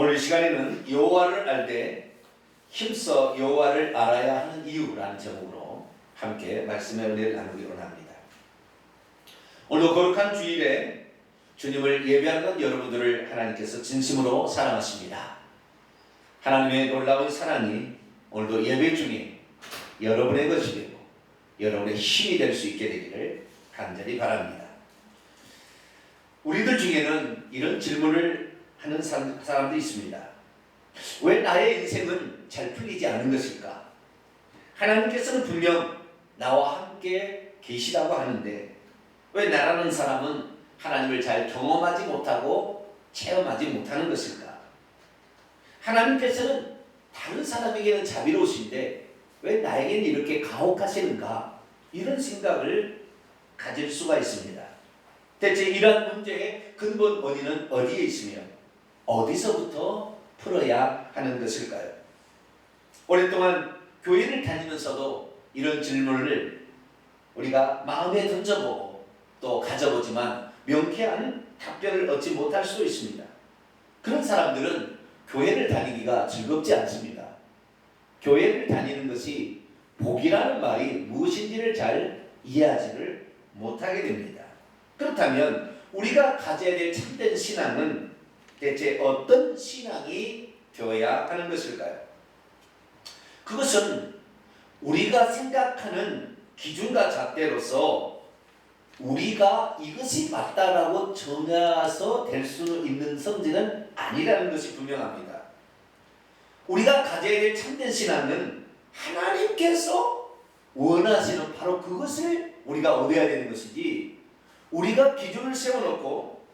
오늘 시간에는 여호와를 알되 힘써 여호와를 알아야 하는 이유라는 제목으로 함께 말씀의 은혜를 나누기로 합니다. 오늘 거룩한 주일에 주님을 예배하는 여러분들을 하나님께서 진심으로 사랑하십니다. 하나님의 놀라운 사랑이 오늘도 예배 중에 여러분의 것이 되고 여러분의 힘이 될 수 있게 되기를 간절히 바랍니다. 우리들 중에는 이런 질문을 하는 사람도 있습니다. 왜 나의 인생은 잘 풀리지 않은 것일까? 하나님께서는 분명 나와 함께 계시다고 하는데 왜 나라는 사람은 하나님을 잘 경험하지 못하고 체험하지 못하는 것일까? 하나님께서는 다른 사람에게는 자비로우신데 왜 나에게는 이렇게 가혹하시는가? 이런 생각을 가질 수가 있습니다. 대체 이러한 문제의 근본 원인은 어디에 있으며 어디서부터 풀어야 하는 것일까요? 오랫동안 교회를 다니면서도 이런 질문을 우리가 마음에 던져보고 또 가져보지만 명쾌한 답변을 얻지 못할 수도 있습니다. 그런 사람들은 교회를 다니기가 즐겁지 않습니다. 교회를 다니는 것이 복이라는 말이 무엇인지를 잘 이해하지를 못하게 됩니다. 그렇다면 우리가 가져야 될 참된 신앙은 대체 어떤 신앙이 되어야 하는 것일까요? 그것은 우리가 생각하는 기준과 잣대로서 우리가 이것이 맞다라고 정해서 될 수 있는 성질은 아니라는 것이 분명합니다. 우리가 가져야 될 참된 신앙은 하나님께서 원하시는 바로 그것을 우리가 얻어야 되는 것이지 우리가 기준을 세워놓고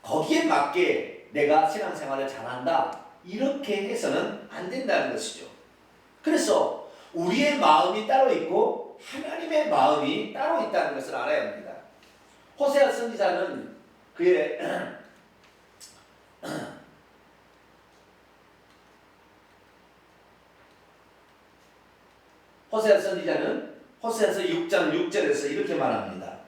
거기에 맞게 내가 신앙생활을 잘한다 이렇게 해서는 안 된다는 것이죠. 그래서 우리의 마음이 따로 있고 하나님의 마음이 따로 있다는 것을 알아야 합니다. 호세아 선지자는 그의 호세아 선지자는 호세아서 6장 6절에서 이렇게 말합니다.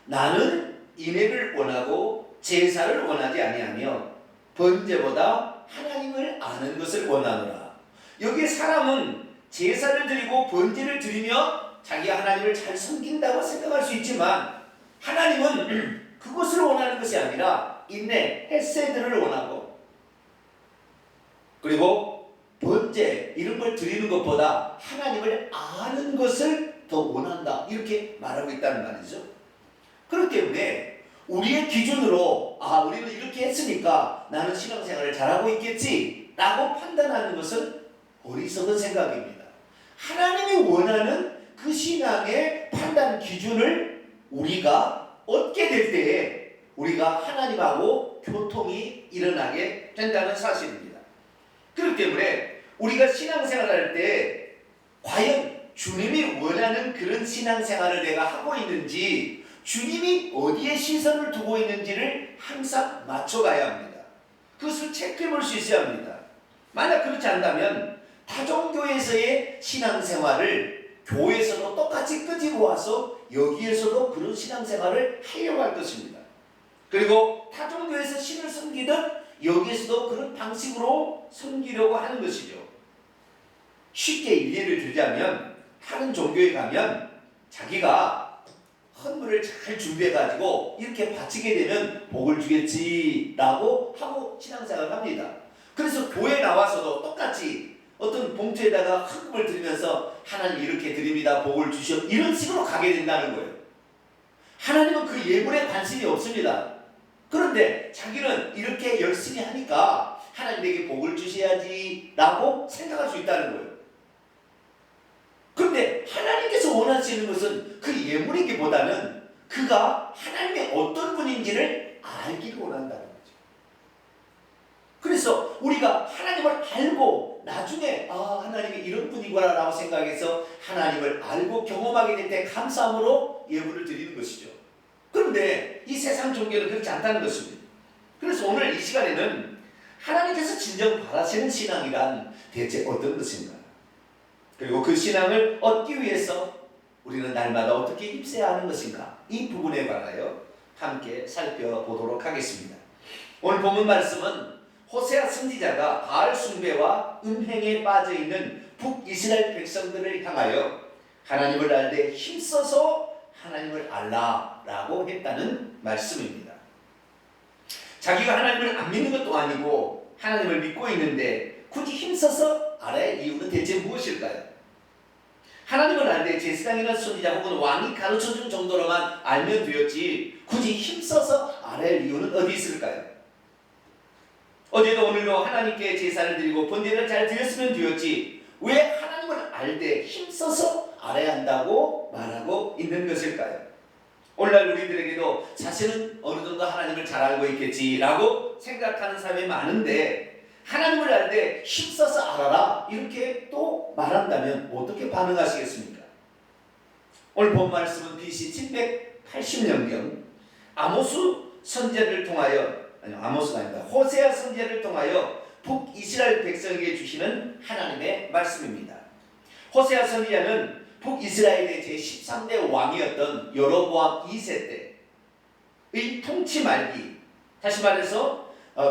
나는 인애를 원하고 제사를 원하지 아니하며 번제보다 하나님을 아는 것을 원하노라. 여기 사람은 제사를 드리고 번제를 드리며 자기가 하나님을 잘 섬긴다고 생각할 수 있지만 하나님은 그것을 원하는 것이 아니라 인내, 헤세드를 원하고 그리고 번제 이런 걸 드리는 것보다 하나님을 아는 것을 더 원한다 이렇게 말하고 있다는 말이죠. 그렇기 때문에 우리의 기준으로 우리는 이렇게 했으니까 나는 신앙생활을 잘하고 있겠지 라고 판단하는 것은 어리석은 생각입니다. 하나님이 원하는 그 신앙의 판단 기준을 우리가 얻게 될 때에 우리가 하나님하고 교통이 일어나게 된다는 사실입니다. 그렇기 때문에 우리가 신앙생활을 할 때 과연 주님이 원하는 그런 신앙생활을 내가 하고 있는지 주님이 어디에 시선을 두고 있는지를 항상 맞춰가야 합니다. 그것을 체크해 볼 수 있어야 합니다. 만약 그렇지 않다면 타종교에서의 신앙생활을 교회에서도 똑같이 끄집어 와서 여기에서도 그런 신앙생활을 하려고 할 것입니다. 그리고 타종교에서 신을 섬기든 여기에서도 그런 방식으로 섬기려고 하는 것이죠. 쉽게 예를 들자면 다른 종교에 가면 자기가 헌물을 잘 준비해가지고 이렇게 바치게 되면 복을 주겠지라고 하고 신앙생활을 합니다. 그래서 교회에 나와서도 똑같이 어떤 봉투에다가 헌금을 드리면서 하나님 이렇게 드립니다. 복을 주시오. 이런 식으로 가게 된다는 거예요. 하나님은 그 예물에 관심이 없습니다. 그런데 자기는 이렇게 열심히 하니까 하나님에게 복을 주셔야지라고 생각할 수 있다는 거예요. 그런데 하나님께서 원하시는 것은 그 예물이기보다는 그가 하나님의 어떤 분인지를 알기를 원한다는 거죠. 그래서 우리가 하나님을 알고 나중에 하나님이 이런 분이구나 라고 생각해서 하나님을 알고 경험하게 될 때 감사함으로 예물을 드리는 것이죠. 그런데 이 세상 종교는 그렇지 않다는 것입니다. 그래서 오늘 이 시간에는 하나님께서 진정 바라시는 신앙이란 대체 어떤 것인가? 그리고 그 신앙을 얻기 위해서 우리는 날마다 어떻게 힘써야 하는 것인가? 이 부분에 관하여 함께 살펴보도록 하겠습니다. 오늘 본문 말씀은 호세아 선지자가 바알 숭배와 음행에 빠져 있는 북이스라엘 백성들을 향하여 하나님을 알되 힘써서 하나님을 알라라고 했다는 말씀입니다. 자기가 하나님을 안 믿는 것도 아니고 하나님을 믿고 있는데 굳이 힘써서 알아야 할 이유는 대체 무엇일까요? 하나님을 알되 제사장이나 선지자 혹은 왕이 가르쳐준 정도로만 알면 되었지 굳이 힘써서 알아야 할 이유는 어디 있을까요? 어제도 오늘도 하나님께 제사를 드리고 번제를 잘 드렸으면 되었지 왜 하나님을 알되 힘써서 알아야 한다고 말하고 있는 것일까요? 오늘날 우리들에게도 자신은 어느 정도 하나님을 잘 알고 있겠지라고 생각하는 사람이 많은데 하나님을 알되 힘써서 알아라 이렇게 또 말한다면 어떻게 반응하시겠습니까? 오늘 본 말씀은 BC 780년경 아모스 선지자를 통하여 아모스가 아닙니다. 호세아 선지자를 통하여 북이스라엘 백성에게 주시는 하나님의 말씀입니다. 호세아 선지자는 북이스라엘의 제13대 왕이었던 여로보암 2세 때의 통치 말기, 다시 말해서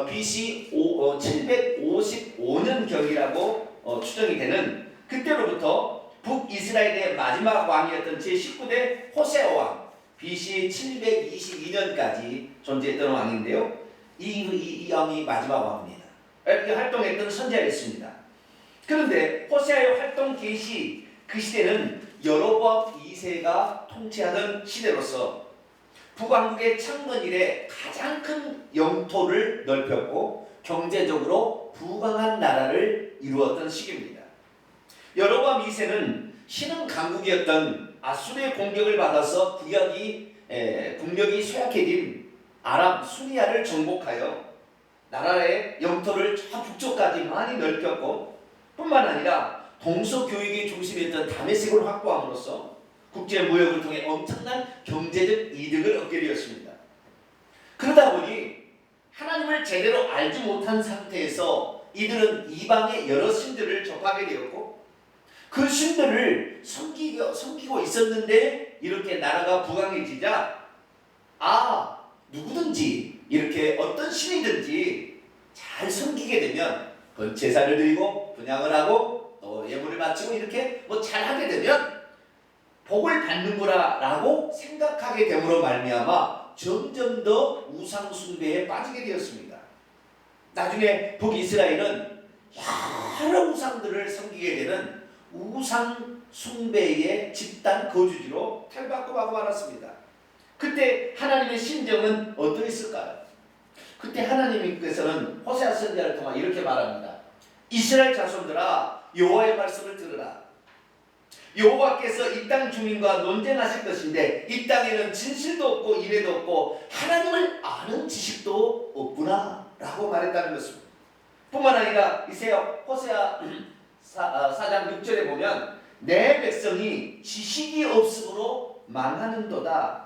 BC 755년경이라고 추정이 되는 그때로부터 북이스라엘의 마지막 왕이었던 제19대 호세아 왕, BC 722년까지 존재했던 왕인데요. 이 왕이 마지막 왕입니다. 이렇게 활동했던 선지자였습니다. 그런데 호세아의 활동 개시 그 시대는 여로보암 2세가 통치하던 시대로서 북왕국의 창건 이래 가장 큰 영토를 넓혔고 경제적으로 부강한 나라를 이루었던 시기입니다. 여로보암 2세는 신흥 강국이었던 아수르의 공격을 받아서 국력이 쇠약해진 아람 수리아를 정복하여 나라의 영토를 저 북쪽까지 많이 넓혔고 뿐만 아니라 동서교육의 중심이었던 다메섹을 확보함으로써 국제무역을 통해 엄청난 경제적 이득을 얻게 되었습니다. 그러다 보니 하나님을 제대로 알지 못한 상태에서 이들은 이방의 여러 신들을 접하게 되었고 그 신들을 섬기고 있었는데 이렇게 나라가 부강해지자 누구든지 이렇게 어떤 신이든지 잘 섬기게 되면 제사를 드리고 분향을 하고 또 예물을 바치고 이렇게 잘하게 되면 복을 받는구나 라고 생각하게 됨으로 말미암아 점점 더 우상 숭배에 빠지게 되었습니다. 나중에 북이스라엘은 여러 우상들을 섬기게 되는 우상 숭배의 집단 거주지로 탈바꿈하고 말았습니다. 그때 하나님의 심정은 어떠했을까요? 그때 하나님께서는 호세아 선지자를 통해 이렇게 말합니다. 이스라엘 자손들아 여호와의 말씀을 들으라. 여호와께서 이 땅 주민과 논쟁하실 것인데 이 땅에는 진실도 없고 인애도 없고 하나님을 아는 지식도 없구나 라고 말했다는 것입니다. 뿐만 아니라 호세아 4장 6절에 보면 내 백성이 지식이 없으므로 망하는도다.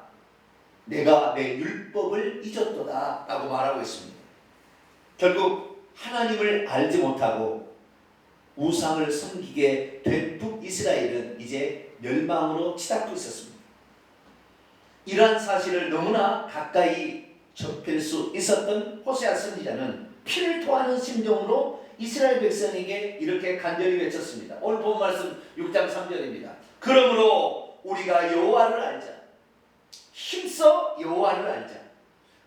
내가 내 율법을 잊었도다 라고 말하고 있습니다. 결국 하나님을 알지 못하고 우상을 섬기게 된 북이스라엘은 이제 멸망으로 치닫고 있었습니다. 이러한 사실을 너무나 가까이 접할 수 있었던 호세아 선지자는 피를 토하는 심정으로 이스라엘 백성에게 이렇게 간절히 외쳤습니다. 오늘 본 말씀 6장 3절입니다. 그러므로 우리가 여호와를 알자. 힘써 여호와를 알자.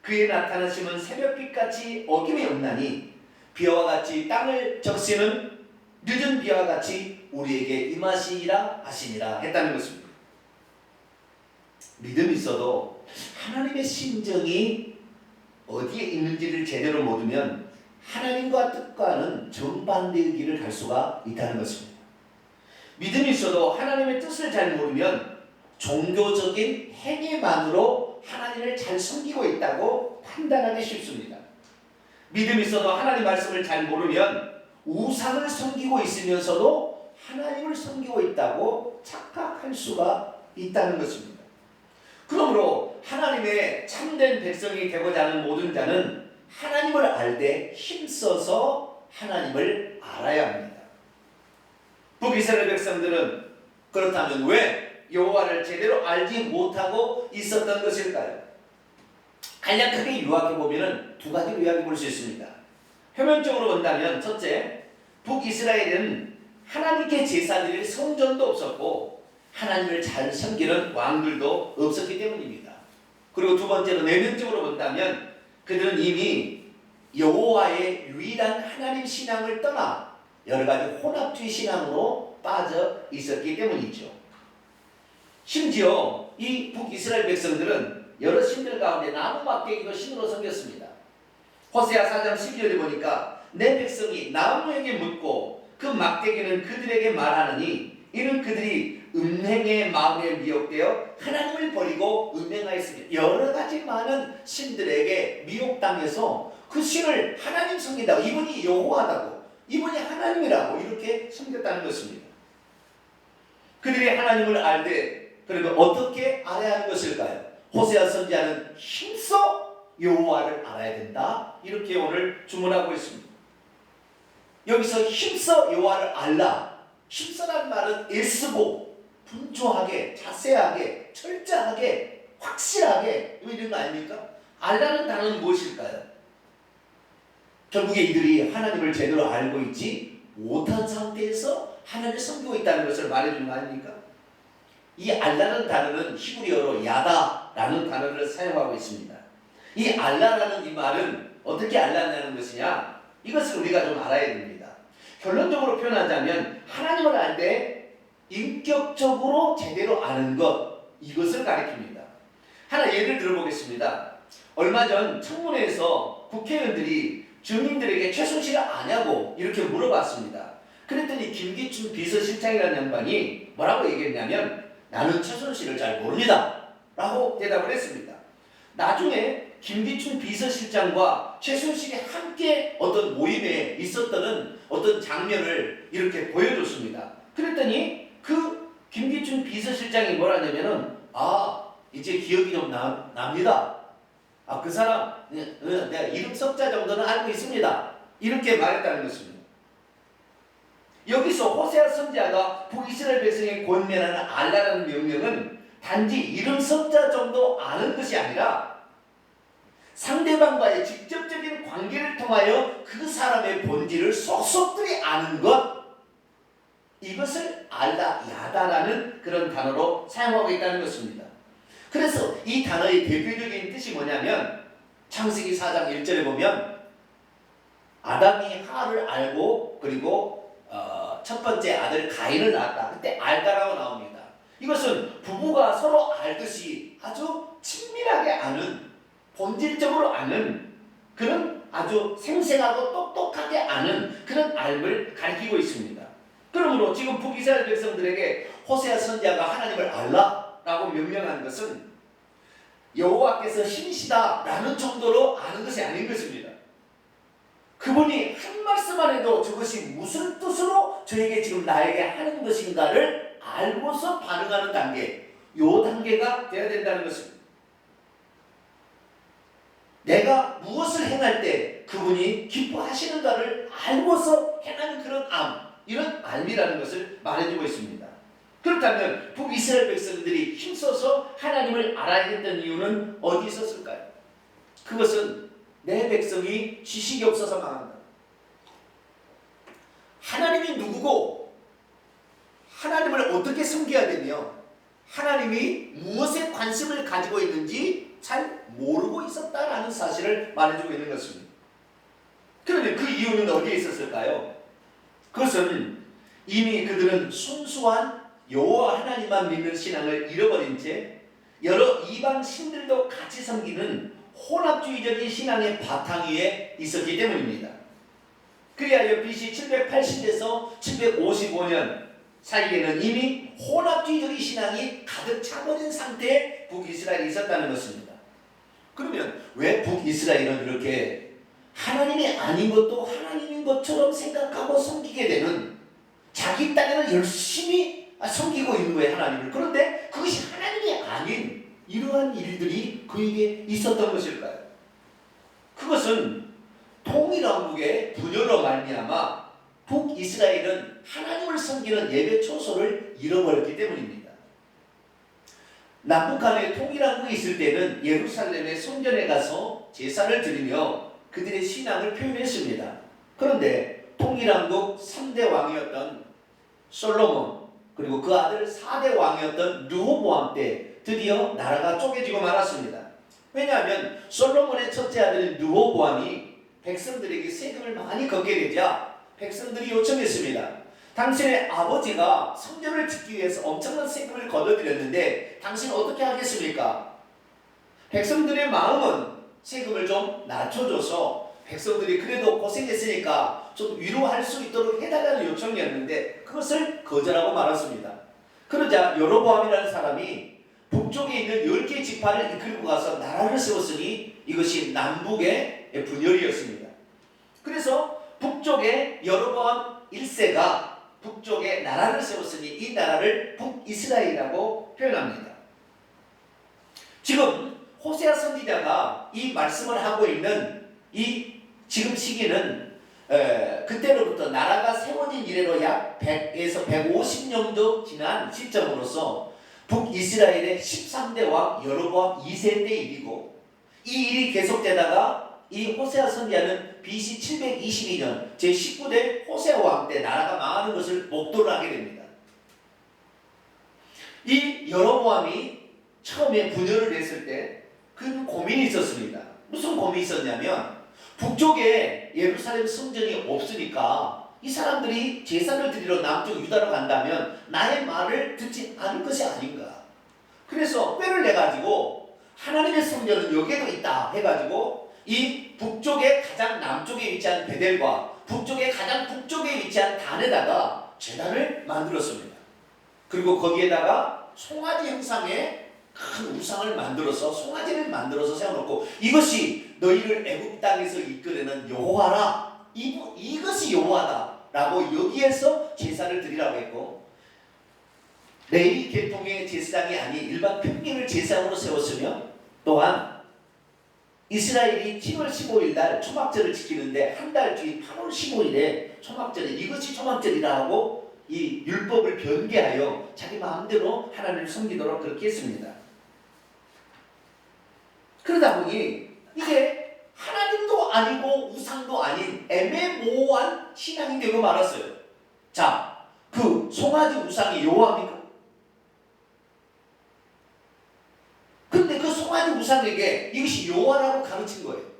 그의 나타나심은 새벽빛같이 어김이 없나니 비와 같이 땅을 적시는 늦은 비와 같이 우리에게 임하시리라 하시니라 했다는 것입니다. 믿음이 있어도 하나님의 심정이 어디에 있는지를 제대로 모르면 하나님과 뜻과는 정반대의 길을 갈 수가 있다는 것입니다. 믿음이 있어도 하나님의 뜻을 잘 모르면 종교적인 행위만으로 하나님을 잘 섬기고 있다고 판단하기 쉽습니다. 믿음이 있어도 하나님 말씀을 잘 모르면 우상을 섬기고 있으면서도 하나님을 섬기고 있다고 착각할 수가 있다는 것입니다. 그러므로 하나님의 참된 백성이 되고자 하는 모든 자는 하나님을 알되 힘써서 하나님을 알아야 합니다. 북이스라엘 백성들은 그렇다면 왜 여호와를 제대로 알지 못하고 있었던 것일까요? 간략하게 요약해 보면 두 가지로 요약해 볼 수 있습니다. 표면적으로 본다면 첫째, 북이스라엘은 하나님께 제사 드릴 성전도 없었고 하나님을 잘 섬기는 왕들도 없었기 때문입니다. 그리고 두 번째로 내면적으로 본다면 그들은 이미 여호와의 유일한 하나님 신앙을 떠나 여러 가지 혼합주의 신앙으로 빠져 있었기 때문이죠. 심지어 이 북이스라엘 백성들은 여러 신들 가운데 나무 막대기도 신으로 섬겼습니다. 호세아 4장 12절에 보니까 내 백성이 나무에게 묻고 그 막대기는 그들에게 말하느니 이는 그들이 음행의 마음에 미혹되어 하나님을 버리고 음행하였으며 여러 가지 많은 신들에게 미혹당해서 그 신을 하나님 섬긴다고, 이분이 여호와다고, 이분이 하나님이라고 이렇게 섬겼다는 것입니다. 그들이 하나님을 알되 그러면 어떻게 알아야 하는 것일까요? 호세아 선지자는 힘써 여호와를 알아야 된다, 이렇게 오늘 주문하고 있습니다. 여기서 힘써 여호와를 알라, 힘써라는 말은 애쓰고 분주하게 자세하게 철저하게 확실하게 이런 거 아닙니까? 알라는 단어는 무엇일까요? 결국에 이들이 하나님을 제대로 알고 있지 못한 상태에서 하나님을 섬기고 있다는 것을 말해주는 거 아닙니까? 이 알라는 단어는 히브리어로 야다라는 단어를 사용하고 있습니다. 이 알라라는 이 말은 어떻게 알라는 것이냐, 이것을 우리가 좀 알아야 됩니다. 결론적으로 표현하자면 하나님을 알 때 인격적으로 제대로 아는 것, 이것을 가리킵니다. 하나 예를 들어보겠습니다. 얼마 전 청문회에서 국회의원들이 주민들에게 최순실을 아냐고 이렇게 물어봤습니다. 그랬더니 김기춘 비서실장이라는 양반이 뭐라고 얘기했냐면 나는 최순실을 잘 모릅니다 라고 대답을 했습니다. 나중에 김기춘 비서실장과 최순실이 함께 어떤 모임에 있었던 어떤 장면을 이렇게 보여줬습니다. 그랬더니 그 김기춘 비서실장이 뭐라냐면은 이제 기억이 좀 납니다. 그 사람 내가 이름 석자 정도는 알고 있습니다, 이렇게 말했다는 것입니다. 여기서 호세아 선지자가 북이스라엘 백성에 권면하는 알라라는 명령은 단지 이름 석자 정도 아는 것이 아니라 상대방과의 직접적인 관계를 통하여 그 사람의 본질을 속속들이 아는 것, 이것을 알라, 야다라는 그런 단어로 사용하고 있다는 것입니다. 그래서 이 단어의 대표적인 뜻이 뭐냐면 창세기 4장 1절에 보면 아담이 하와를 알고 그리고 첫 번째 아들 가인을 낳았다. 그때 알다라고 나옵니다. 이것은 부부가 서로 알듯이 아주 친밀하게 아는, 본질적으로 아는 그런 아주 생생하고 똑똑하게 아는 그런 알을 가리키고 있습니다. 그러므로 지금 북이스라엘 백성들에게 호세아 선지자가 하나님을 알라라고 명령한 것은 여호와께서 신이시다라는 정도로 아는 것이 아닌 것입니다. 그분이 한 말씀만 해도 저것이 무슨 뜻으로 저에게 지금 나에게 하는 것인가를 알고서 반응하는 단계, 요 단계가 되어야 된다는 것입니다. 내가 무엇을 행할 때 그분이 기뻐하시는가를 알고서 행하는 그런 이런 알미라는 것을 말해주고 있습니다. 그렇다면 북이스라엘 백성들이 힘써서 하나님을 알아야 했던 이유는 어디 있었을까요? 그것은 내 백성이 지식이 없어서 망한다. 하나님이 누구고 하나님을 어떻게 섬겨야 되며 하나님이 무엇에 관심을 가지고 있는지 잘 모르고 있었다라는 사실을 말해주고 있는 것입니다. 그러면 그 이유는 어디에 있었을까요? 그것은 이미 그들은 순수한 여호와 하나님만 믿는 신앙을 잃어버린 채 여러 이방 신들도 같이 섬기는 혼합주의적인 신앙의 바탕 위에 있었기 때문입니다. 그리하여 BC 780에서 755년 사이에는 이미 혼합주의적인 신앙이 가득 차버린 상태에 북이스라엘이 있었다는 것입니다. 그러면 왜 북이스라엘은 이렇게 하나님이 아닌 것도 하나님인 것처럼 생각하고 섬기게 되는, 자기 딴에는 열심히 섬기고 있는 거예요, 하나님을. 그런데 그것이 하나님이 아닌 이러한 일들이 그에게 있었던 것일까요? 그것은 통일왕국의 분열로 말미암아 북이스라엘은 하나님을 섬기는 예배 초소를 잃어버렸기 때문입니다. 남북한의 통일왕국이 있을 때는 예루살렘의 성전에 가서 제사를 드리며 그들의 신앙을 표현했습니다. 그런데 통일왕국 3대 왕이었던 솔로몬 그리고 그 아들 4대 왕이었던 르호보암 때 드디어 나라가 쪼개지고 말았습니다. 왜냐하면 솔로몬의 첫째 아들인 르호보암이 백성들에게 세금을 많이 걷게 되자 백성들이 요청했습니다. 당신의 아버지가 성전을 짓기 위해서 엄청난 세금을 걷어들였는데 당신은 어떻게 하겠습니까? 백성들의 마음은 세금을 좀 낮춰줘서 백성들이 그래도 고생했으니까 좀 위로할 수 있도록 해달라는 요청이었는데 그것을 거절하고 말았습니다. 그러자 여로보암이라는 사람이 북쪽에 있는 10개 지파를 이끌고 가서 나라를 세웠으니 이것이 남북의 분열이었습니다. 그래서 북쪽에 여로보암 1세가 북쪽에 나라를 세웠으니 이 나라를 북이스라엘이라고 표현합니다. 지금 호세아 선지자가 이 말씀을 하고 있는 이 지금 시기는 그때로부터 나라가 세워진 이래로 약 100에서 150년도 지난 시점으로서 북이스라엘의 13대 왕 여로보암 2세 때 일이고 이 일이 계속되다가 이 호세아 선지자는 BC 722년 제19대 호세아 왕 때 나라가 망하는 것을 목도를 하게 됩니다. 이 여로보암이 처음에 분열을 했을 때 큰 고민이 있었습니다. 무슨 고민이 있었냐면 북쪽에 예루살렘 성전이 없으니까 이 사람들이 제사를 드리러 남쪽 유다로 간다면 나의 말을 듣지 않을 것이 아닌가. 그래서 꾀를 내가지고 하나님의 성전은 여기에도 있다 해가지고 이 북쪽의 가장 남쪽에 위치한 베델과 북쪽의 가장 북쪽에 위치한 단에다가 제단을 만들었습니다. 그리고 거기에다가 송아지 형상의 큰 우상을 만들어서 송아지를 만들어서 세워놓고 이것이 너희를 애굽 땅에서 이끌어낸 여호와라. 이것이 여호와다 라고 여기에서 제사를 드리라고 했고 레위 계통의 제사장이 아닌 일반 평민을 제사장으로 세웠으며 또한 이스라엘이 7월 15일 날 초막절을 지키는데 한 달 뒤인 8월 15일에 초막절에 이것이 초막절이라 하고 이 율법을 변개하여 자기 마음대로 하나님을 섬기도록 그렇게 했습니다. 그러다 보니 이게 하나님도 아니고 우상도 아닌 애매모호한 신앙이 되고 말았어요. 자, 그 송아지 우상이 여호와입니까? 근데 그 송아지 우상에게 이것이 여호와라고 가르친 거예요.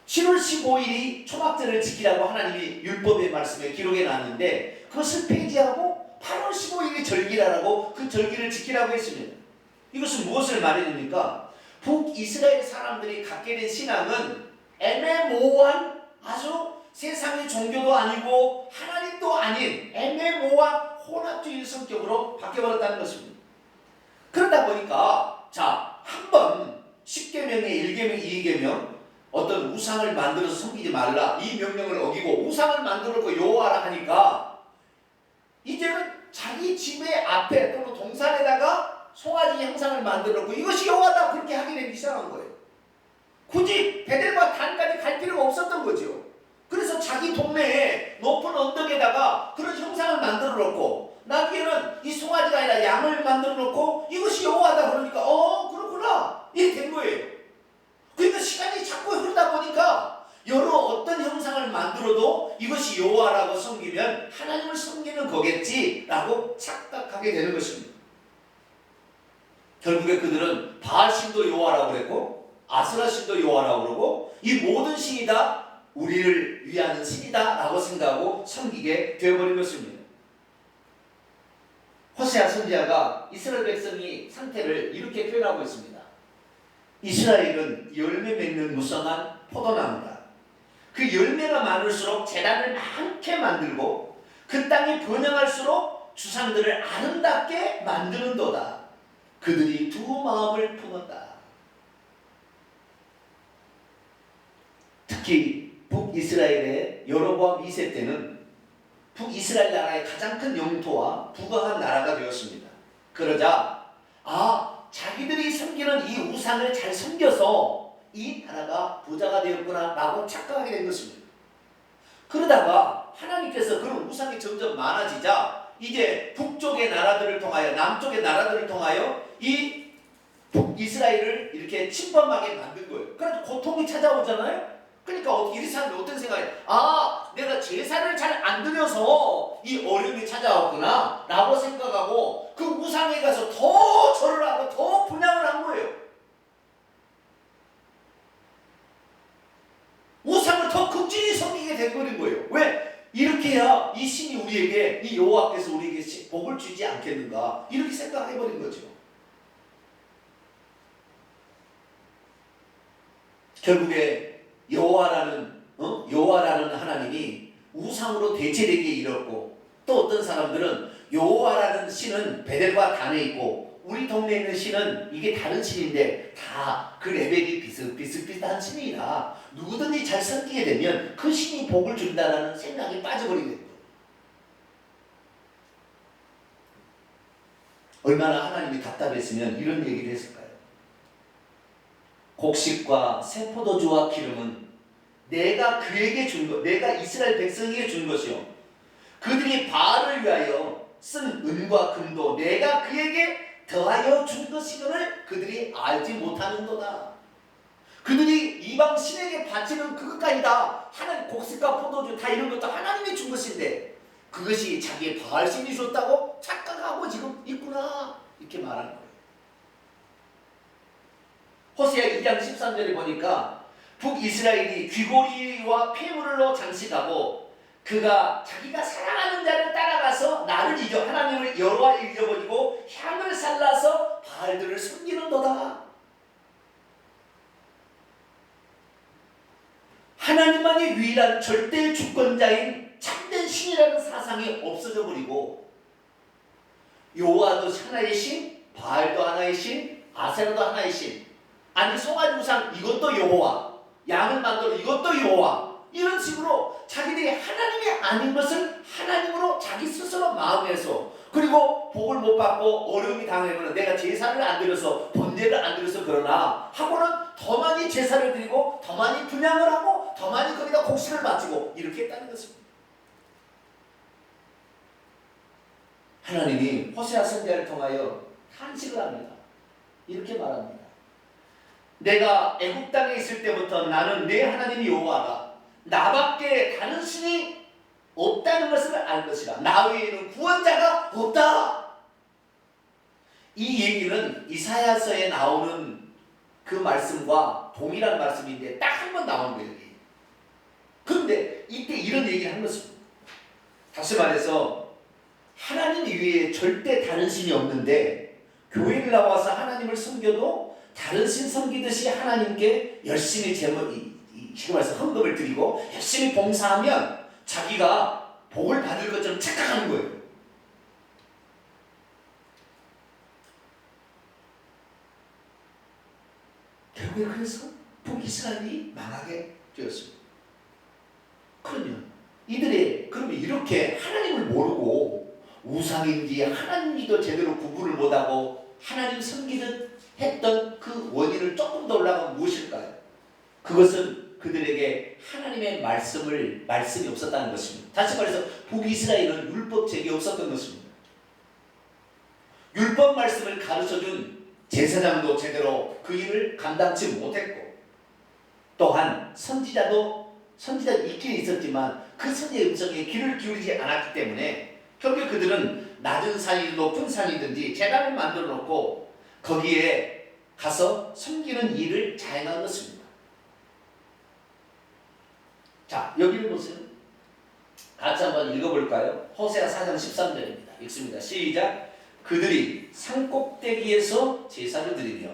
7월 15일이 초막절을 지키라고 하나님이 율법의 말씀에 기록해 놨는데 그것을 폐지하고 8월 15일이 절기라고 그 절기를 지키라고 했습니다. 이것은 무엇을 말해줍니까? 북이스라엘 사람들이 갖게 된 신앙은 애매모호한 아주 세상의 종교도 아니고 하나님도 아닌 애매모호한 혼합주의 성격으로 바뀌어버렸다는 것입니다. 그러다 보니까 자, 한번 10계명의 1계명, 2계명 어떤 우상을 만들어서 섬기지 말라 이 명령을 어기고 우상을 만들었고 여호와라 하니까 이제는 자기 집의 앞에 또는 동산에다가 송아지 형상을 만들었고 이것이 여호와다 그렇게 하게 되기 시작한 거예요. 굳이 베델과 단까지 갈 필요가 없었던 거죠. 그래서 자기 동네에 높은 언덕에다가 그런 형상을 만들어 놓고 나중에는 이 송아지가 아니라 양을 만들어 놓고 이것이 여호와다 그러니까 그렇구나 이렇게 된 거예요. 그러니까 시간이 자꾸 흐르다 보니까 여러 어떤 형상을 만들어도 이것이 여호와라고 섬기면 하나님을 섬기는 거겠지라고 착각하게 되는 것입니다. 결국에 그들은 바알 신도 여호와라고 그랬고 아스라 신도 여호와라고 그러고 이 모든 신이 다 우리를 위하는 신이다 라고 생각하고 섬기게 되어버린 것입니다. 호세아 선지자가 이스라엘 백성의 상태를 이렇게 표현하고 있습니다. 이스라엘은 열매 맺는 무성한 포도나무다. 그 열매가 많을수록 제단을 많게 만들고 그 땅이 번영할수록 주상들을 아름답게 만드는도다. 그들이 두 마음을 품었다. 특히 북이스라엘의 여로보암 2세 때는 북이스라엘 나라의 가장 큰 영토와 부강한 나라가 되었습니다. 그러자 자기들이 섬기는 이 우상을 잘 섬겨서 이 나라가 부자가 되었구나 라고 착각하게 된 것입니다. 그러다가 하나님께서 그런 우상이 점점 많아지자 이제 북쪽의 나라들을 통하여 남쪽의 나라들을 통하여 이 북이스라엘을 이렇게 침범하게 만든 거예요. 그래서 고통이 찾아오잖아요. 그러니까 이 사람이 어떤 생각이, 아, 내가 제사를 잘 안 드려서 이 어려움이 찾아왔구나 라고 생각하고 그 우상에 가서 더 절을 하고 더 분양을 한 거예요. 우상을 더 극진히 섬기게 돼버린 거예요. 왜? 이렇게 해야 이 신이 우리에게, 이 여호와께서 우리에게 복을 주지 않겠는가, 이렇게 생각해버린 거죠. 결국에 여호와라는 하나님이 우상으로 대체되게 이뤘고, 또 어떤 사람들은 여호와라는 신은 베델과 단에 있고 우리 동네에 있는 신은 이게 다른 신인데 다 그 레벨이 비슷비슷한 신이라 누구든지 잘 섬기게 되면 그 신이 복을 준다라는 생각이 빠져버리게 됩니다. 얼마나 하나님이 답답했으면 이런 얘기를 했을까요? 곡식과 새 포도주와 기름은 내가 그에게 준 것, 내가 이스라엘 백성에게 준 것이요, 그들이 바알을 위하여 쓴 은과 금도 내가 그에게 더하여 준 것이거늘 그들이 알지 못하는도다. 그들이 이방 신에게 바치는 그것까지 다 하나님, 곡식과 포도주 다 이런 것도 하나님이 준 것인데 그것이 자기의 바알 신이 줬다고 착각하고 지금 있구나, 이렇게 말하는 거예요. 호세아 2장 13절에 보니까 북이스라엘이 귀고리와 폐물로 장식하고 그가 자기가 사랑하는 자를 따라가서 나를 잊어, 하나님을 여호와를 잊어버리고 향을 살라서 바알들을 섬기는도다. 하나님만이 유일한 절대 주권자인 참된 신이라는 사상이 없어져 버리고 여호와도 하나의 신, 바알도 하나의 신, 아세라도 하나의 신, 아니 송아지 우상 이것도 여호와, 양을 만들어 이것도 여호와, 이런 식으로 자기들이 하나님이 아닌 것을 하나님으로 자기 스스로 마음에서, 그리고 복을 못 받고 어려움이 당하면 내가 제사를 안 드려서, 번제를 안 드려서 그러나 하고는 더 많이 제사를 드리고 더 많이 분양을 하고 더 많이 거기다 곡식을 바치고 이렇게 했다는 것입니다. 하나님이 호세아 선지자를 통하여 탄식을 합니다. 이렇게 말합니다. 내가 애굽 땅에 있을 때부터 나는 내 하나님이 여호와다. 나밖에 다른 신이 없다는 것을 알 것이라. 나 외에는 구원자가 없다. 이 얘기는 이사야서에 나오는 그 말씀과 동일한 말씀인데 딱 한 번 나오는 거예요. 그런데 이때 이런 얘기를 한 것입니다. 다시 말해서 하나님 외에 절대 다른 신이 없는데 교회를 나와서 하나님을 섬겨도 다른 신 섬기듯이 하나님께 열심히 지금 말해서 헌금을 드리고 열심히 봉사하면 자기가 복을 받을 것처럼 착각하는 거예요. 결국에 그래서 북이스라엘이 망하게 되었습니다. 그러면 그러면 이렇게 하나님을 모르고 우상인지 하나님인지도 제대로 구분을 못하고 하나님 섬기듯 했던 그 원인을 조금 더 올라가면 무엇일까요? 그것은 그들에게 하나님의 말씀이 없었다는 것입니다. 다시 말해서 북이스라엘은 율법책이 없었던 것입니다. 율법 말씀을 가르쳐준 제사장도 제대로 그 일을 감당치 못했고, 또한 선지자도 있긴 있었지만 그 선지의 음성에 귀를 기울이지 않았기 때문에 결국 그들은 낮은 산이든 높은 산이든지 제단을 만들어 놓고 거기에 가서 섬기는 일을 자행한 것입니다. 자, 여기를 보세요. 같이 한번 읽어볼까요? 호세아 4장 13절입니다. 읽습니다. 시작. 그들이 산꼭대기에서 제사를 드리며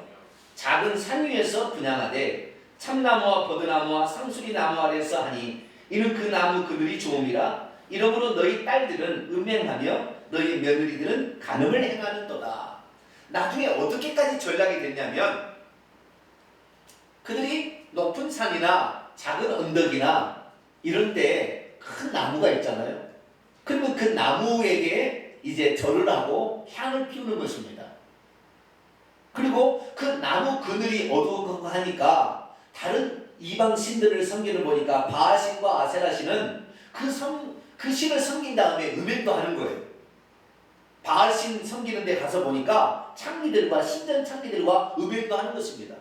작은 산 위에서 분향하되 참나무와 버드나무와 상수리나무 아래서 하니 이는 그 나무 그늘이 좋음이라. 이러므로 너희 딸들은 음행하며 너희 며느리들은 간음을 행하는도다. 나중에 어떻게까지 전락이 됐냐면 그들이 높은 산이나 작은 언덕이나 이런 데 큰 나무가 있잖아요. 그러면 그 나무에게 이제 절을 하고 향을 피우는 것입니다. 그리고 그 나무 그늘이 어두워 하니까 다른 이방 신들을 섬기는 보니까 바알신과 아세라신은 그 신을 섬긴 다음에 음행도 하는 거예요. 바알신 섬기는 데 가서 보니까 창기들과 신전 창기들과 음행도 하는 것입니다.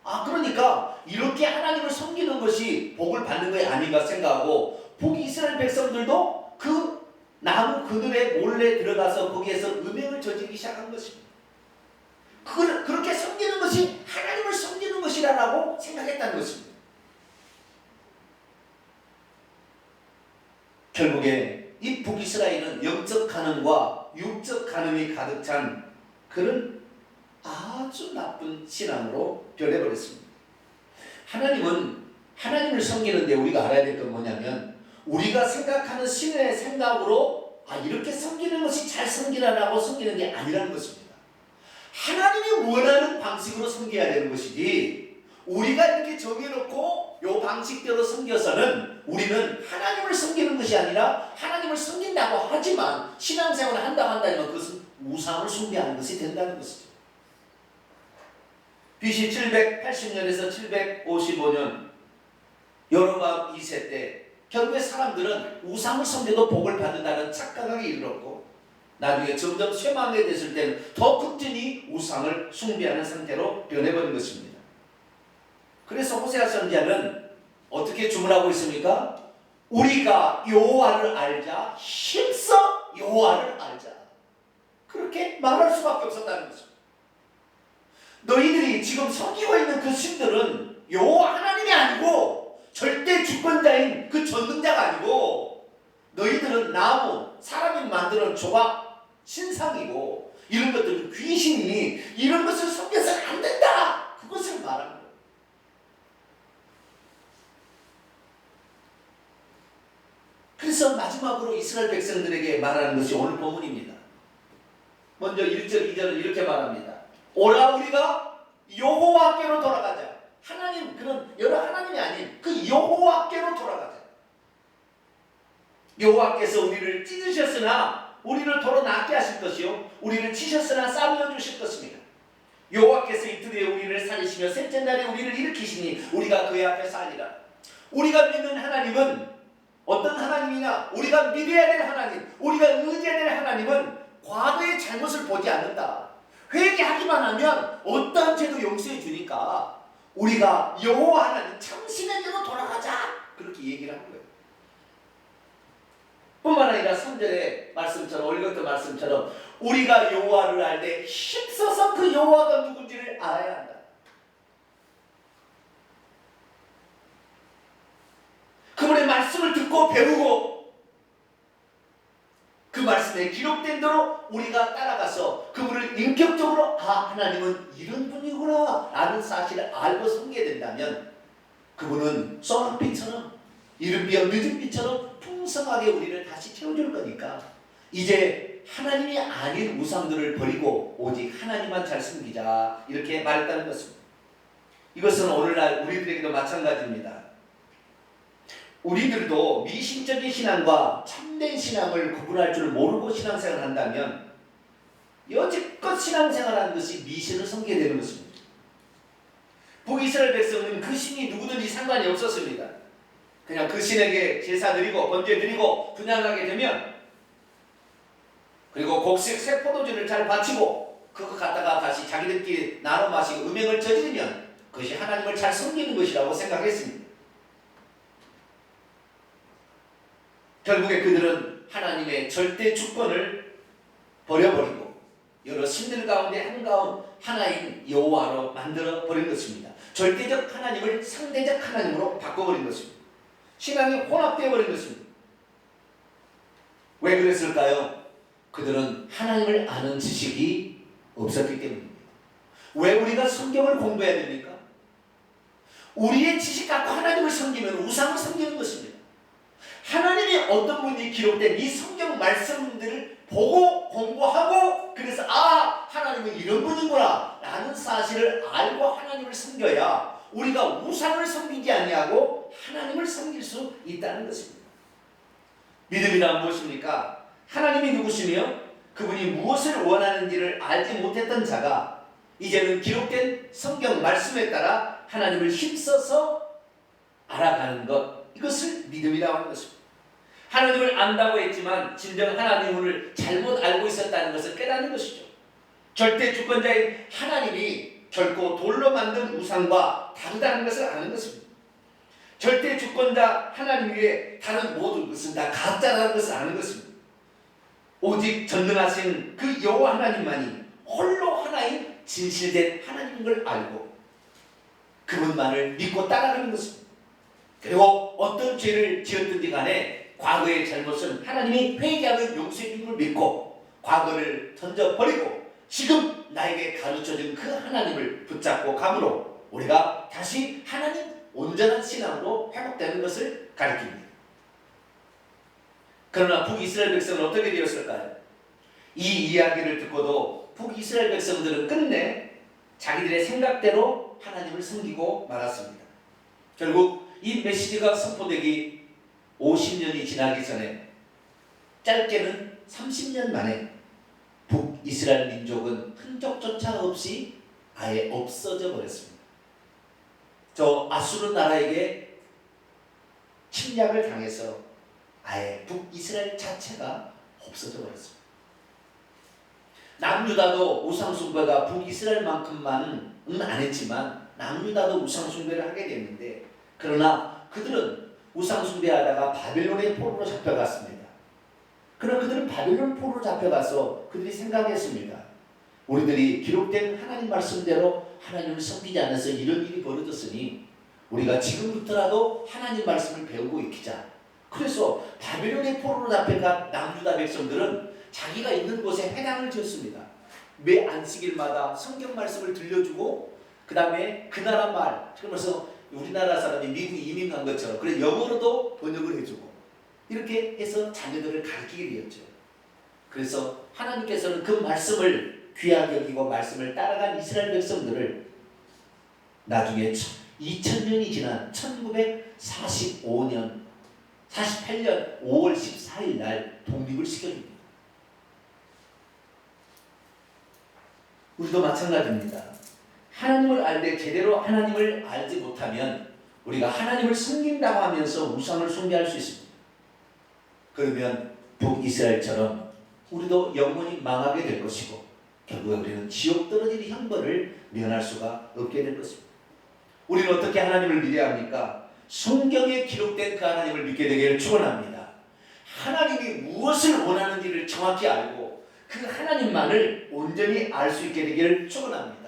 그러니까 이렇게 하나님을 섬기는 것이 복을 받는 것이 아닌가 생각하고 북이스라엘 백성들도 그 나무 그늘에 몰래 들어가서 거기에서 음행을 저지르기 시작한 것입니다. 그렇게 섬기는 것이 하나님을 섬기는 것이라고 생각했다는 것입니다. 결국에 이 북이스라엘은 영적 간음과 육적 간음이 가득 찬 그런 아주 나쁜 신앙으로 변해버렸습니다. 하나님을 섬기는데 우리가 알아야 될 건 뭐냐면 우리가 생각하는 신의 생각으로 이렇게 섬기는 것이 잘 섬기라라고 섬기는 게 아니라는 것입니다. 하나님이 원하는 방식으로 섬겨야 되는 것이지 우리가 이렇게 정해놓고 이 방식대로 섬겨서는 우리는 하나님을 섬기는 것이 아니라 하나님을 섬긴다고 하지만 신앙생활을 한다면 그것은 우상을 숭배하는 것이 된다는 것이죠. BC 780년에서 755년 여로보암 2세 때 결국에 사람들은 우상을 섬겨도 복을 받는다는 착각에 이르렀고 나중에 점점 쇠망해졌을 때는 더 극진히 우상을 숭배하는 상태로 변해버린 것입니다. 그래서 호세아 선지자는 어떻게 주문하고 있습니까? 우리가 여호와를 알자, 힘써 여호와를 알자. 그렇게 말할 수밖에 없었다는 것입니다. 너희들이 지금 섬기고 있는 그 신들은 여호와 하나님이 아니고 절대 주권자인 그 전능자가 아니고 너희들은 나무, 사람이 만드는 조각, 신상이고 이런 것들은 귀신이 이런 것을 섬겨서는 안 된다. 그것을 말하는 거예요. 그래서 마지막으로 이스라엘 백성들에게 말하는 것이 오늘 본문입니다. 먼저 1절, 2절은 이렇게 말합니다. 오라 우리가 여호와께로 돌아가자. 하나님, 그런 여러 하나님이 아닌 그 여호와께로 돌아가자. 여호와께서 우리를 찢으셨으나 우리를 도로 낫게 하실 것이요 우리를 치셨으나 싸매어 주실 것입니다. 여호와께서 이틀에 우리를 살리시며 셋째 날에 우리를 일으키시니 우리가 그의 앞에 살리라. 우리가 믿는 하나님은 어떤 하나님이냐? 우리가 믿어야 될 하나님, 우리가 의지해야 될 하나님은 과거의 잘못을 보지 않는다. 회개하기만 하면 어떠한 죄도 용서해 주니까 우리가 여호와 하나님 참신에게로 돌아가자. 그렇게 얘기를 하는 거예요. 뿐만 아니라 3절의 말씀처럼 올렸던 말씀처럼 우리가 여호와를 알 때 힘써서 그 여호와가 누군지를 알아야 한다. 그분의 말씀을 듣고 배우고 그 말씀에 기록된 대로 우리가 따라가서 그분을 인격적으로 하나님은 이런 분이구나 라는 사실을 알고 섬기게 된다면 그분은 소낙비처럼 이른 비와 늦은 비처럼 풍성하게 우리를 다시 채워줄 거니까 이제 하나님이 아닌 우상들을 버리고 오직 하나님만 잘 섬기자 이렇게 말했다는 것입니다. 이것은 오늘날 우리들에게도 마찬가지입니다. 우리들도 미신적인 신앙과 참된 신앙을 구분할 줄 모르고 신앙생활을 한다면 여지껏 신앙생활하는 것이 미신을 섬기게 되는 것입니다. 북이스라엘 백성은 그 신이 누구든지 상관이 없었습니다. 그냥 그 신에게 제사 드리고 번제 드리고 분양하게 되면 그리고 곡식 새 포도주를 잘 바치고 그거 갖다가 다시 자기들끼리 나눠 마시고 음행을 저지르면 그것이 하나님을 잘 섬기는 것이라고 생각했습니다. 결국에 그들은 하나님의 절대 주권을 버려버리고 여러 신들 가운데 하나인 여호와로 만들어버린 것입니다. 절대적 하나님을 상대적 하나님으로 바꿔버린 것입니다. 신앙이 혼합되어버린 것입니다. 왜 그랬을까요? 그들은 하나님을 아는 지식이 없었기 때문입니다. 왜 우리가 성경을 공부해야 됩니까? 우리의 지식 갖고 하나님을 섬기면 우상을 섬기는 것입니다. 하나님이 어떤 분이 기록된 이 성경 말씀들을 보고 공부하고 그래서 하나님은 이런 분이구나 라는 사실을 알고 하나님을 섬겨야 우리가 우상을 섬기지 아니하고 하나님을 섬길 수 있다는 것입니다. 믿음이란 무엇입니까? 하나님이 누구시며 그분이 무엇을 원하는지를 알지 못했던 자가 이제는 기록된 성경 말씀에 따라 하나님을 힘써서 알아가는 것, 이것을 믿음이라고 하는 것입니다. 하나님을 안다고 했지만 진정 하나님을 잘못 알고 있었다는 것을 깨닫는 것이죠. 절대 주권자인 하나님이 결코 돌로 만든 우상과 다르다는 것을 아는 것입니다. 절대 주권자 하나님 외에 다른 모든 것은 다 가짜라는 것을 아는 것입니다. 오직 전능하신 그 여호와 하나님만이 홀로 하나인 진실된 하나님인 걸 알고 그분만을 믿고 따라가는 것입니다. 그리고 어떤 죄를 지었든지 간에 과거의 잘못은 하나님이 회개하면 용서해 주는 걸 믿고 과거를 던져버리고 지금 나에게 가르쳐준 그 하나님을 붙잡고 감으로 우리가 다시 하나님 온전한 신앙으로 회복되는 것을 가리킵니다. 그러나 북이스라엘 백성은 어떻게 되었을까요? 이 이야기를 듣고도 북이스라엘 백성들은 끝내 자기들의 생각대로 하나님을 섬기고 말았습니다. 결국 이 메시지가 선포되기 50년이 지나기 전에 짧게는 30년 만에 북이스라엘 민족은 흔적조차 없이 아예 없어져 버렸습니다. 저 아수르 나라에게 침략을 당해서 아예 북이스라엘 자체가 없어져 버렸습니다. 남유다도 우상숭배가 북이스라엘만큼만은 안 했지만 남유다도 우상숭배를 하게 됐는데 그러나 그들은 우상숭배하다가 바벨론의 포로로 잡혀갔습니다. 그러나 그들은 바벨론 포로로 잡혀가서 그들이 생각했습니다. 우리들이 기록된 하나님 말씀대로 하나님을 섬기지 않아서 이런 일이 벌어졌으니 우리가 지금부터라도 하나님 말씀을 배우고 익히자. 그래서 바벨론의 포로로 잡혀간 남유다 백성들은 자기가 있는 곳에 회당을 지었습니다. 매 안식일마다 성경 말씀을 들려주고 그 다음에 그 나라 말, 그러면서 우리나라 사람이 미국 이민 간 것처럼 그래 영어로도 번역을 해주고 이렇게 해서 자녀들을 가르치게 되었죠. 그래서 하나님께서는 그 말씀을 귀하게 여기고 말씀을 따라간 이스라엘 백성들을 나중에 2000년이 지난 1948년 5월 14일 날 독립을 시켜줍니다. 우리도 마찬가지입니다. 하나님을 알되 제대로 하나님을 알지 못하면 우리가 하나님을 섬긴다고 하면서 우상을 숭배할 수 있습니다. 그러면 북이스라엘처럼 우리도 영원히 망하게 될 것이고 결국에 우리는 지옥 떨어지는 형벌을 면할 수가 없게 될 것입니다. 우리는 어떻게 하나님을 믿어야 합니까? 성경에 기록된 그 하나님을 믿게 되기를 축원합니다. 하나님이 무엇을 원하는지를 정확히 알고 그 하나님만을 온전히 알 수 있게 되기를 축원합니다.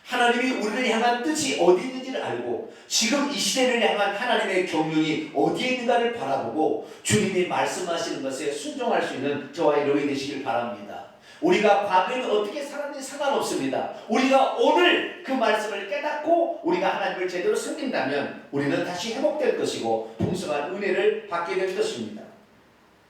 하나님이 우리를 향한 뜻이 어디 있는지를 알고 지금 이 시대를 향한 하나님의 경륜이 어디에 있는가를 바라보고 주님이 말씀하시는 것에 순종할 수 있는 저와 여러분이 되시길 바랍니다. 우리가 과거에는 어떻게 살았는지 상관없습니다. 우리가 오늘 그 말씀을 깨닫고 우리가 하나님을 제대로 섬긴다면 우리는 다시 회복될 것이고 풍성한 은혜를 받게 될 것입니다.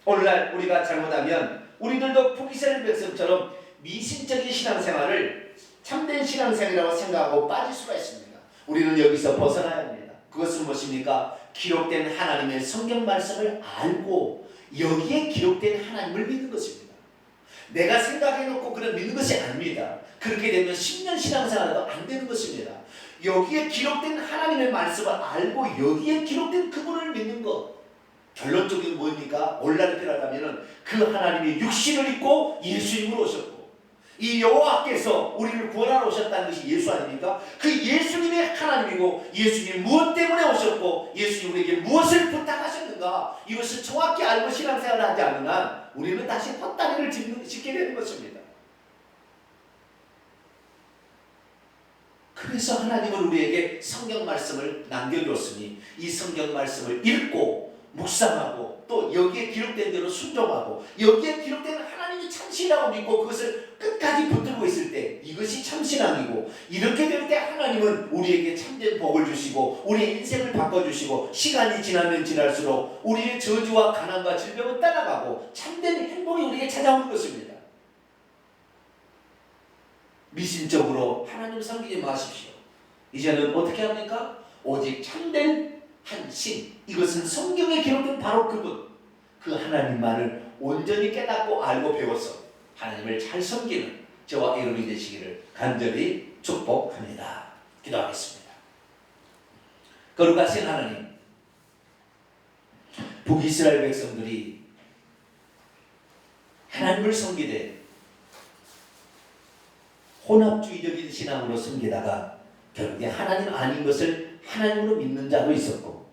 오늘날 우리가 잘못하면 우리들도 북이스라엘 백성처럼 미신적인 신앙생활을 참된 신앙생활이라고 생각하고 빠질 수가 있습니다. 우리는 여기서 벗어나야 합니다. 그것은 무엇입니까? 기록된 하나님의 성경 말씀을 알고 여기에 기록된 하나님을 믿는 것입니다. 내가 생각해놓고 그런 믿는 것이 아닙니다. 그렇게 되면 10년 신앙생활도 안 되는 것입니다. 여기에 기록된 하나님의 말씀을 알고 여기에 기록된 그분을 믿는 것. 결론적인 뭐입니까? 오늘날에 필요하다면 그 하나님이 육신을 입고 예수님으로 오셨고 이 여호와께서 우리를 구원하러 오셨다는 것이 예수 아닙니까? 그 예수님이 하나님이고 예수님이 무엇 때문에 오셨고 예수님 우리에게 무엇을 부탁하셨는가 이것을 정확히 알고 신앙생활을 하지 않는 한 우리는 다시 헛다리를 짚게 되는 것입니다. 그래서 하나님은 우리에게 성경 말씀을 남겨주었으니 이 성경 말씀을 읽고 묵상하고 또 여기에 기록된 대로 순종하고 여기에 기록된 하나님이 참신이라고 믿고 그것을 끝까지 붙들고 있을 때 이것이 참신앙이고 이렇게 될 때 하나님은 우리에게 참된 복을 주시고 우리의 인생을 바꿔주시고 시간이 지나면 지날수록 우리의 저주와 가난과 질병은 떠나가고 참된 행복이 우리에게 찾아오는 것입니다. 미신적으로 하나님을 섬기지 마십시오. 이제는 어떻게 합니까? 오직 참된 한 신, 이것은 성경에 기록된 바로 그분, 그 하나님만을 온전히 깨닫고 알고 배워서 하나님을 잘 섬기는 저와 여러분이 되시기를 간절히 축복합니다. 기도하겠습니다. 거룩하신 하나님, 북이스라엘 백성들이 하나님을 섬기되 혼합주의적인 신앙으로 섬기다가 결국에 하나님 아닌 것을 하나님으로 믿는 자도 있었고,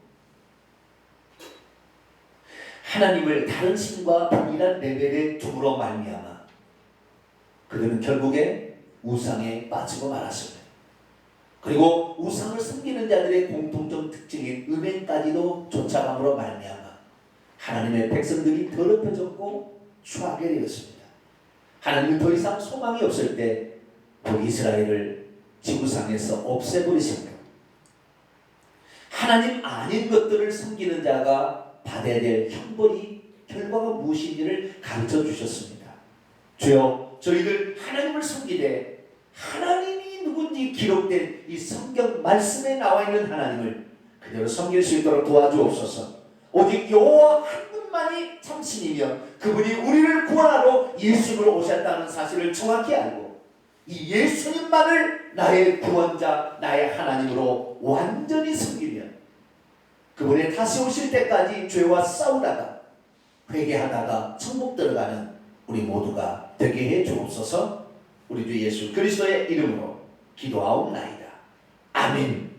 하나님을 다른 신과 동일한 레벨에 둠으로 말미암아 그들은 결국에 우상에 빠지고 말았습니다. 그리고 우상을 섬기는 자들의 공통적 특징인 음행까지도 쫓아감으로 말미암아 하나님의 백성들이 더럽혀졌고 추하게 되었습니다. 하나님은 더 이상 소망이 없을 때 북이스라엘을 지구상에서 없애버리십니다. 하나님 아닌 것들을 섬기는 자가 받아야 될 형벌이 결과가 무엇인지를 가르쳐 주셨습니다. 주여, 저희들 하나님을 섬기되 하나님이 누군지 기록된 이 성경 말씀에 나와 있는 하나님을 그대로 섬길 수 있도록 도와주옵소서. 오직 여호와 한 분만이 참신이며 그분이 우리를 구원하러 예수님으로 오셨다는 사실을 정확히 알고 이 예수님만을 나의 구원자, 나의 하나님으로 완전히 섬기면 그분의 다시 오실 때까지 죄와 싸우다가 회개하다가 천국 들어가는 우리 모두가 되게 해 주옵소서. 우리 주 예수 그리스도의 이름으로 기도하옵나이다. 아멘.